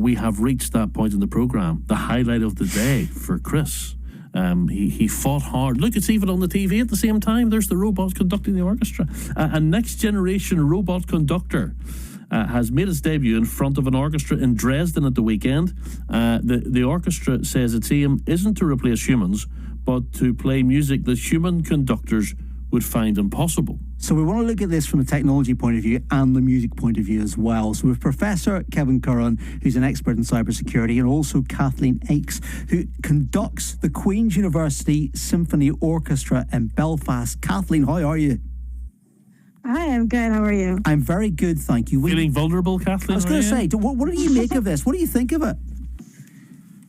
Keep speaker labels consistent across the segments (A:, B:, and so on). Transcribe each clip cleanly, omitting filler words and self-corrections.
A: we have reached that point in the programme, the highlight of the day for Chris. He fought hard. Look, it's even on the TV at the same time. There's the robot conducting the orchestra. A next generation robot conductor has made its debut in front of an orchestra in Dresden at the weekend. The orchestra says its aim isn't to replace humans, but to play music that human conductors would find impossible.
B: So we want to look at this from a technology point of view and the music point of view as well. So with Professor Kevin Curran, who's an expert in cybersecurity, and also Kathleen Aikes, who conducts the Queen's University Symphony Orchestra in Belfast. Kathleen, how are you?
C: Hi, I'm good. How are you?
B: I'm very good, thank you.
A: Feeling vulnerable, Kathleen?
B: I was going to say, what do you make of this? What do you think of it?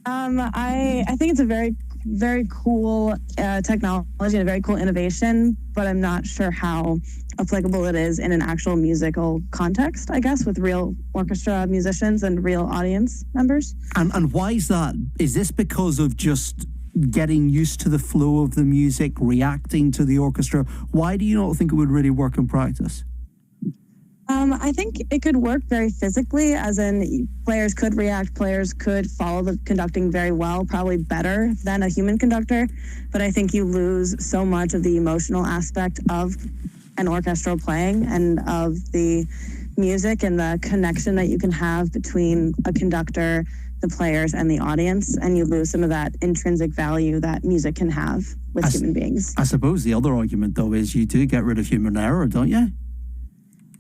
C: I think it's a very, very cool technology and a very cool innovation, but I'm not sure how applicable it is in an actual musical context, I guess, with real orchestra musicians and real audience members.
B: And why is that? Is this because of just getting used to the flow of the music, reacting to the orchestra? Why do you not think it would really work in practice?
C: I think it could work very physically, as in players could react, players could follow the conducting very well, probably better than a human conductor. But I think you lose so much of the emotional aspect of an orchestral playing and of the music and the connection that you can have between a conductor, the players, and the audience, and you lose some of that intrinsic value that music can have with human beings.
B: I suppose the other argument, though, is you do get rid of human error, don't you?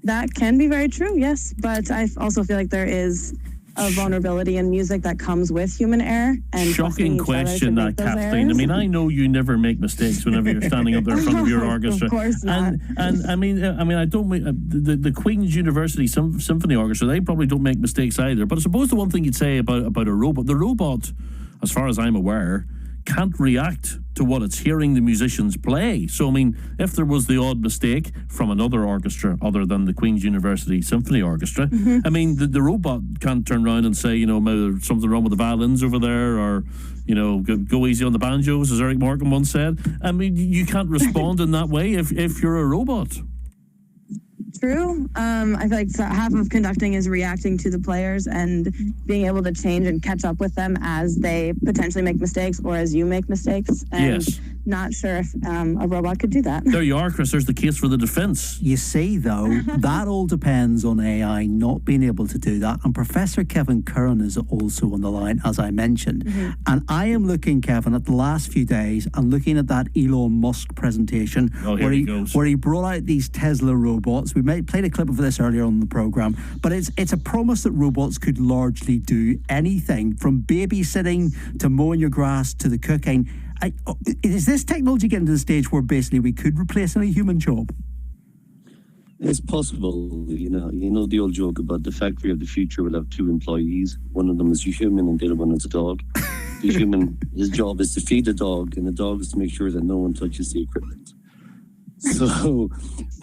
C: That can be very true, yes, but I also feel like there is a vulnerability in music that comes with human error. And
A: shocking question, that, Kathleen. I mean, I know you never make mistakes whenever you're standing up there in front of your orchestra.
C: Of course not.
A: And I mean, I don't. The Queen's University Symphony Orchestra, they probably don't make mistakes either. But I suppose the one thing you'd say about a robot, the robot, as far as I'm aware, can't react to what it's hearing the musicians play. So, I mean, if there was the odd mistake from another orchestra other than the Queen's University Symphony Orchestra, I mean, the robot can't turn around and say, maybe there's something wrong with the violins over there, or, go easy on the banjos, as Eric Morgan once said. I mean, you can't respond in that way if you're a robot.
C: True. I feel like half of conducting is reacting to the players and being able to change and catch up with them as they potentially make mistakes or as you make mistakes. And
A: yes.
C: Not sure if a robot could do that.
A: There you are, Chris. There's the case for the defence.
B: You see, though, that all depends on AI not being able to do that. And Professor Kevin Curran is also on the line, as I mentioned. And I am looking, Kevin, at the last few days and looking at that Elon Musk presentation where he brought out these Tesla robots. We played a clip of this earlier on the programme, but it's a promise that robots could largely do anything from babysitting to mowing your grass to the cooking. Is this technology getting to the stage where basically we could replace any human job?
D: It's possible. You know the old joke about the factory of the future will have two employees. One of them is a human and the other one is a dog. The human, his job is to feed the dog, and the dog is to make sure that no one touches the equipment. So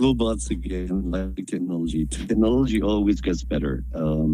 D: robots, again, like technology always gets better.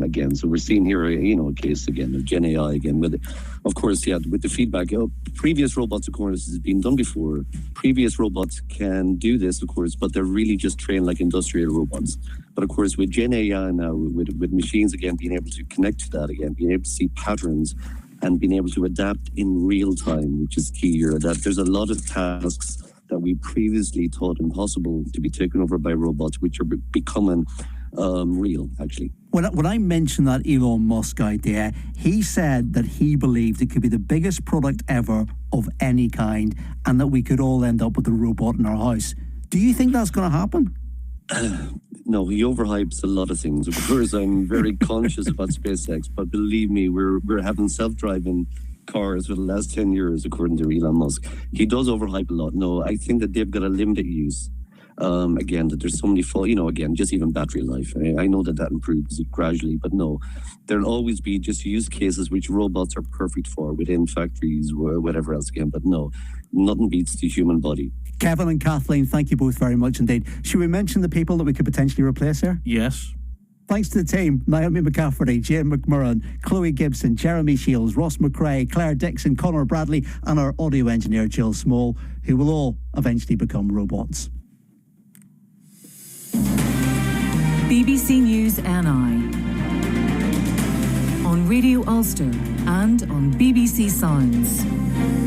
D: Again, so we're seeing here, a case again of Gen AI again with, of course, with the feedback. Previous robots, of course, has been done before. Previous robots can do this, of course, but they're really just trained like industrial robots. But of course, with Gen AI now, with machines again being able to connect to that again, being able to see patterns and being able to adapt in real time, which is key here. That there's a lot of tasks that we previously thought impossible to be taken over by robots, which are becoming real, actually.
B: When I mentioned that Elon Musk idea, he said that he believed it could be the biggest product ever of any kind, and that we could all end up with a robot in our house. Do you think that's going to happen?
D: No, he overhypes a lot of things. Of course, I'm very conscious about SpaceX, but believe me, we're having self-driving cars for the last 10 years, according to Elon Musk. He does overhype a lot. No, I think that they've got a limited use. Again, that there's so many again, just even battery life. I know that improves gradually, but no, there'll always be just use cases which robots are perfect for within factories or whatever else again. But no, nothing beats the human body.
B: Kevin and Kathleen, thank you both very much indeed. Should we mention the people that we could potentially replace here?
A: Yes.
B: Thanks to the team: Naomi McCafferty, Jane McMurran, Chloe Gibson, Jeremy Shields, Ross McRae, Claire Dixon, Connor Bradley, and our audio engineer Jill Small, who will all eventually become robots.
E: BBC News and on Radio Ulster and on BBC Sounds.